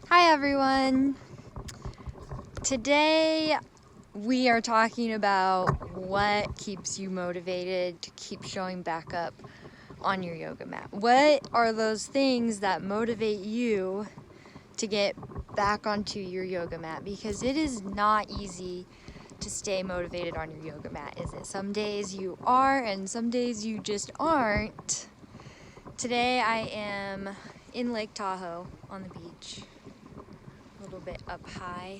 Hi everyone! Today we are talking about what keeps you motivated to keep showing back up on your yoga mat. What are those things that motivate you to get back onto your yoga mat? Because it is not easy to stay motivated on your yoga mat, is it? Some days you are and some days you just aren't. Today I am in Lake Tahoe on the beach. A little bit up high.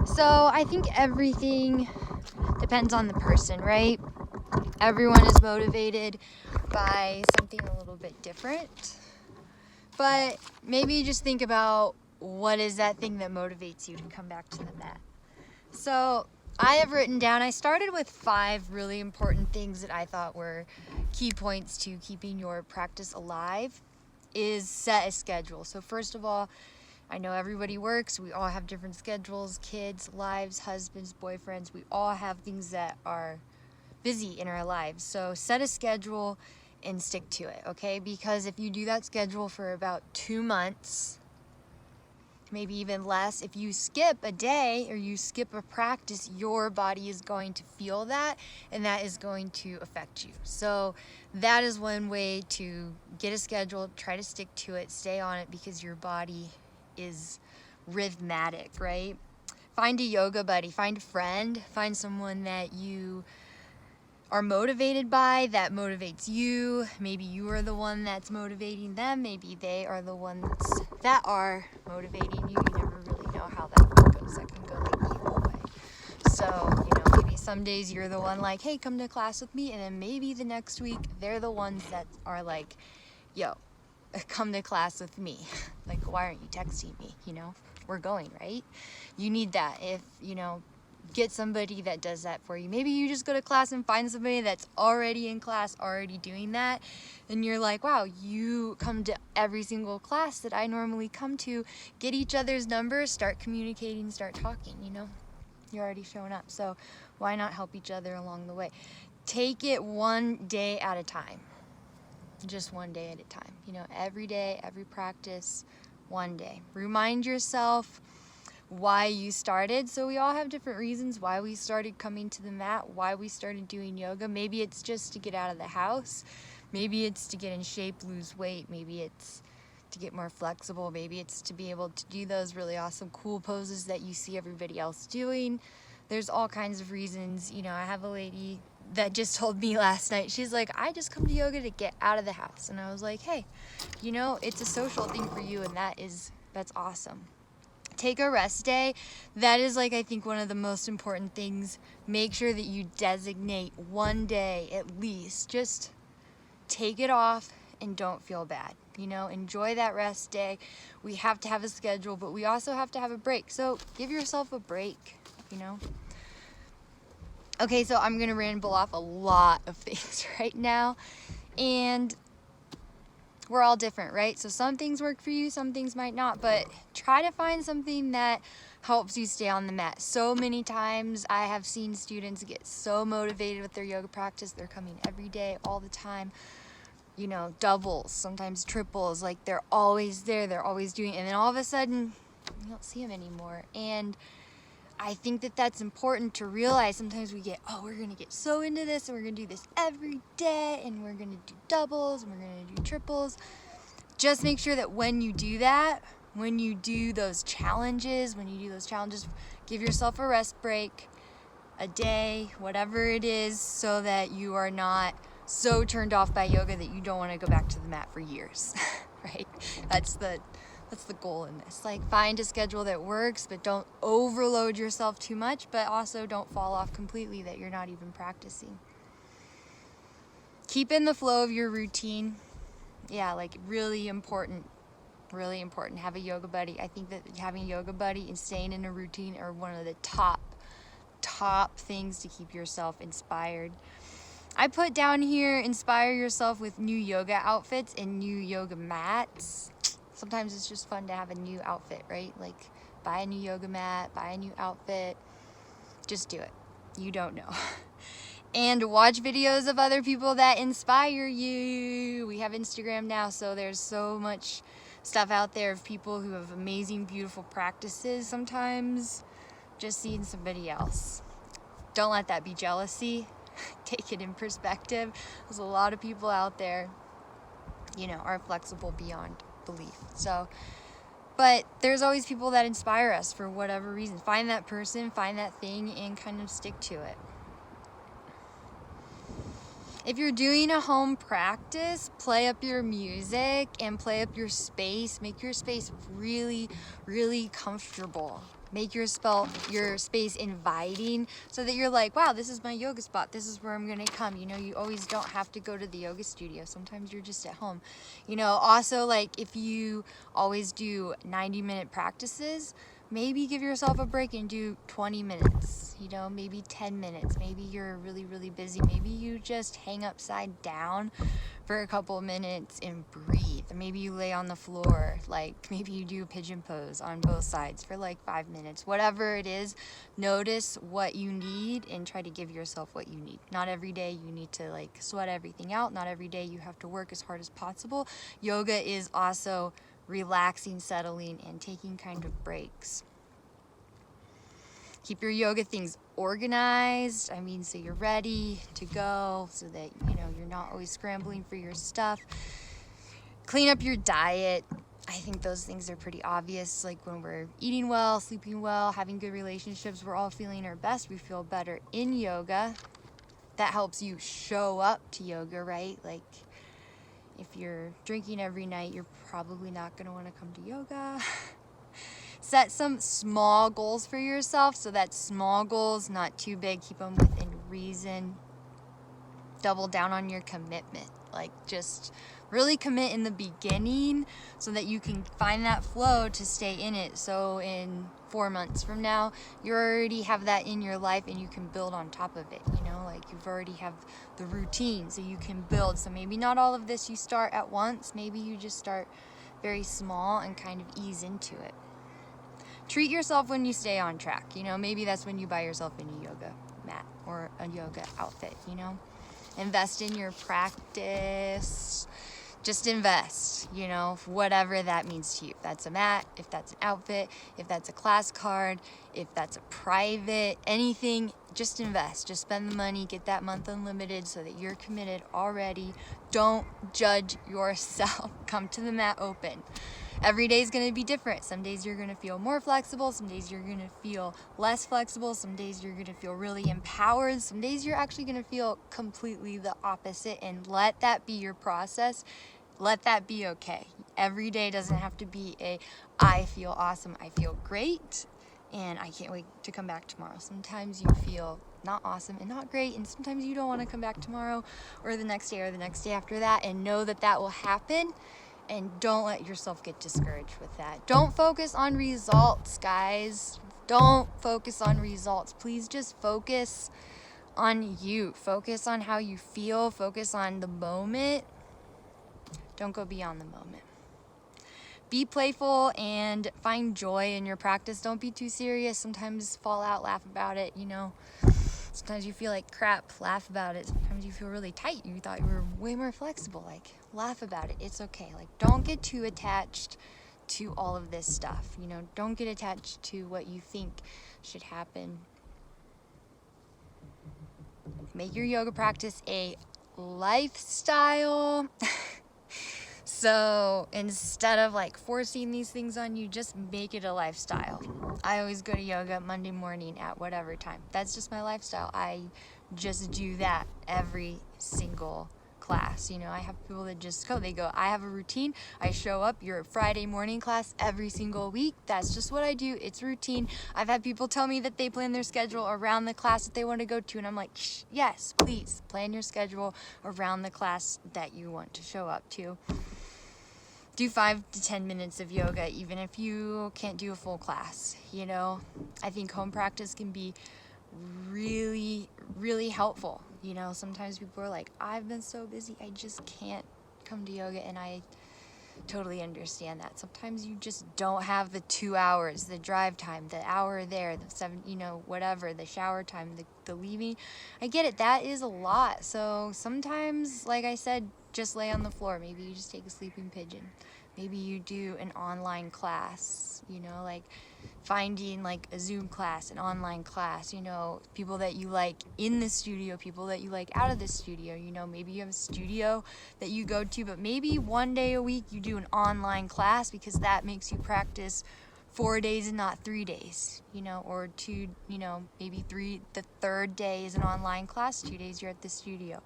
So I think everything depends on the person, right? Everyone is motivated by something a little bit different. But maybe just think about what is that thing that motivates you to come back to the mat. So I have written down, I started with 5 really important things that I thought were key points to keeping your practice alive. Is set a schedule. So first of all, I know everybody works, we all have different schedules, kids, lives, husbands, boyfriends, we all have things that are busy in our lives. So set a schedule and stick to it, okay? Because if you do that schedule for about 2 months, maybe even less, if you skip a day or you skip a practice, your body is going to feel that and that is going to affect you. So that is one way to get a schedule, try to stick to it, stay on it, because your body is rhythmic, right? Find a yoga buddy, find a friend, find someone that you are motivated by, that motivates you. Maybe you are the one that's motivating them. Maybe they are the ones that are motivating you. You never really know how that goes. That can go like either way. So, maybe some days you're the one like, hey, come to class with me. And then maybe the next week they're the ones that are like, yo, come to class with me. Like, why aren't you texting me? We're going, right? You need that. If, get somebody that does that for you. Maybe you just go to class and find somebody that's already in class, already doing that, and you're like, wow, you come to every single class that I normally come to. Get each other's numbers, start communicating, start talking. You're already showing up, so why not help each other along the way? Take it one day at a time. Just one day at a time. Every day, every practice, one day. Remind yourself why you started. So we all have different reasons why we started coming to the mat, why we started doing yoga. Maybe it's just to get out of the house. Maybe it's to get in shape, lose weight. Maybe it's to get more flexible. Maybe it's to be able to do those really awesome, cool poses that you see everybody else doing. There's all kinds of reasons. I have a lady that just told me last night, she's like, I just come to yoga to get out of the house. And I was like, hey, it's a social thing for you, and that's awesome. Take a rest day. That is I think one of the most important things. Make sure that you designate one day at least. Just take it off and don't feel bad. Enjoy that rest day. We have to have a schedule, but we also have to have a break. So give yourself a break, Okay, so I'm going to ramble off a lot of things right now. And we're all different, right? So some things work for you, some things might not, but try to find something that helps you stay on the mat. So many times I have seen students get so motivated with their yoga practice. They're coming every day, all the time, doubles, sometimes triples, they're always there, they're always doing it. And then all of a sudden, you don't see them anymore. And I think that that's important to realize. Sometimes we get, we're going to get so into this, and we're going to do this every day, and we're going to do doubles, and we're going to do triples. Just make sure that when you do that, when you do those challenges, give yourself a rest break, a day, whatever it is, so that you are not so turned off by yoga that you don't want to go back to the mat for years, right? That's the goal in this. Find a schedule that works, but don't overload yourself too much, but also don't fall off completely that you're not even practicing. Keep in the flow of your routine. Yeah, really important. Really important. Have a yoga buddy. I think that having a yoga buddy and staying in a routine are one of the top things to keep yourself inspired. I put down here, inspire yourself with new yoga outfits and new yoga mats. Sometimes it's just fun to have a new outfit, right? Buy a new yoga mat, buy a new outfit. Just do it. You don't know. And watch videos of other people that inspire you. We have Instagram now, so there's so much stuff out there of people who have amazing, beautiful practices. Sometimes just seeing somebody else. Don't let that be jealousy. Take it in perspective. There's a lot of people out there, you know, are flexible beyond belief. So, but there's always people that inspire us for whatever reason. Find that person, find that thing, and kind of stick to it. If you're doing a home practice, play up your music and play up your space. Make your space really, really comfortable. Make your space inviting so that you're like, wow, this is my yoga spot. This is where I'm going to come. You know, you always don't have to go to the yoga studio. Sometimes you're just at home. You know, also, like, if you always do 90-minute practices, maybe give yourself a break and do 20 minutes, you know, maybe 10 minutes. Maybe you're really, really busy. Maybe you just hang upside down for a couple of minutes and breathe. Maybe you lay on the floor, like maybe you do a pigeon pose on both sides for like 5 minutes. Whatever it is, notice what you need and try to give yourself what you need. Not every day you need to like sweat everything out. Not every day you have to work as hard as possible. Yoga is also relaxing, settling, and taking kind of breaks. Keep your yoga things organized. I mean, so you're ready to go, so that, you know, you're not always scrambling for your stuff. Clean up your diet. I think those things are pretty obvious. Like when we're eating well, sleeping well, having good relationships, we're all feeling our best. We feel better in yoga. That helps you show up to yoga, right? Like, if you're drinking every night, you're probably not going to want to come to yoga. Set some small goals for yourself. So that small goals, not too big. Keep them within reason. Double down on your commitment. Like, just really commit in the beginning so that you can find that flow to stay in it. So in 4 months from now, you already have that in your life and you can build on top of it. You know, like you've already have the routine, so you can build. So maybe not all of this you start at once. Maybe you just start very small and kind of ease into it. Treat yourself when you stay on track. You know, maybe that's when you buy yourself a new yoga mat or a yoga outfit, you know. Invest in your practice. Just invest, you know, whatever that means to you. If that's a mat, if that's an outfit, if that's a class card, if that's a private, anything, just invest. Just spend the money, get that month unlimited so that you're committed already. Don't judge yourself. Come to the mat open. Every day is going to be different. Some days you're going to feel more flexible. Some days you're going to feel less flexible. Some days you're going to feel really empowered. Some days you're actually going to feel completely the opposite, and let that be your process. Let that be okay. Every day doesn't have to be I feel awesome, I feel great, and I can't wait to come back tomorrow. Sometimes you feel not awesome and not great, and sometimes you don't want to come back tomorrow or the next day or the next day after that, and know that that will happen. And don't let yourself get discouraged with that. Don't focus on results, guys. Don't focus on results. Please just focus on you. Focus on how you feel. Focus on the moment. Don't go beyond the moment. Be playful and find joy in your practice. Don't be too serious. Sometimes fall out, laugh about it, you know. Sometimes you feel like crap, laugh about it. Sometimes you feel really tight. You thought you were way more flexible. Like, laugh about it. It's okay. Like, don't get too attached to all of this stuff. You know, don't get attached to what you think should happen. Make your yoga practice a lifestyle. So instead of like forcing these things on you, just make it a lifestyle. I always go to yoga Monday morning at whatever time. That's just my lifestyle. I just do that every single class. You know, I have people that just go. They go, I have a routine. I show up. You're a Friday morning class every single week. That's just what I do. It's routine. I've had people tell me that they plan their schedule around the class that they want to go to. And I'm like, yes, please plan your schedule around the class that you want to show up to. Do 5 to 10 minutes of yoga, even if you can't do a full class. You know, I think home practice can be really, really helpful. You know, sometimes people are like, I've been so busy, I just can't come to yoga, and I totally understand that. Sometimes you just don't have the 2 hours, the drive time, the hour there, the 7, you know, whatever, the shower time, the leaving. I get it. That is a lot. So sometimes, like I said, just lay on the floor. Maybe you just take a sleeping pigeon. Maybe you do an online class, you know, like finding like a Zoom class, an online class, you know, people that you like in the studio, people that you like out of the studio, you know, maybe you have a studio that you go to, but maybe one day a week you do an online class because that makes you practice 4 days and not 3 days, you know, or two, you know, maybe the third day is an online class, 2 days you're at the studio.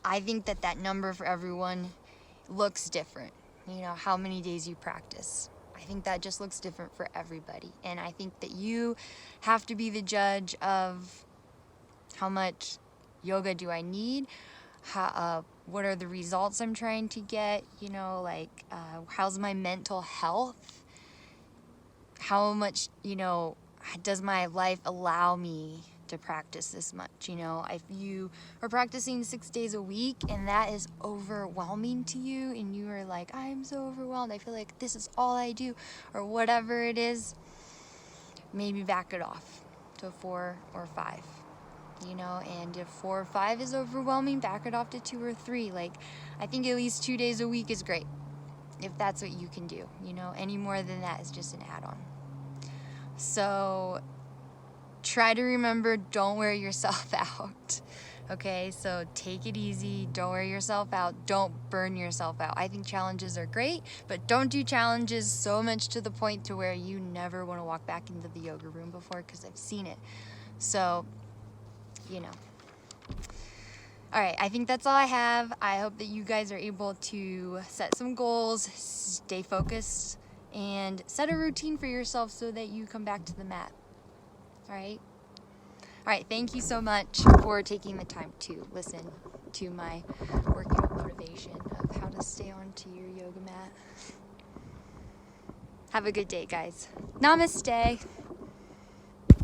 I think that number for everyone looks different, you know, how many days you practice. I think that just looks different for everybody. And I think that you have to be the judge of how much yoga do I need, what are the results I'm trying to get, you know, like how's my mental health, how much, you know, does my life allow me to practice this much, you know. If you are practicing 6 days a week and that is overwhelming to you and you are like, I'm so overwhelmed, I feel like this is all I do, or whatever it is, maybe back it off to 4 or 5, you know. And if 4 or 5 is overwhelming, back it off to 2 or 3. Like, I think at least 2 days a week is great if that's what you can do, you know. Any more than that is just an add-on. So try to remember, don't wear yourself out, okay? So take it easy, don't wear yourself out, don't burn yourself out. I think challenges are great, but don't do challenges so much to the point to where you never want to walk back into the yoga room before, because I've seen it. So, you know. All right, I think that's all I have. I hope that you guys are able to set some goals, stay focused, and set a routine for yourself so that you come back to the mat. All right, thank you so much for taking the time to listen to my workout motivation of how to stay onto your yoga mat. Have a good day, guys. Namaste.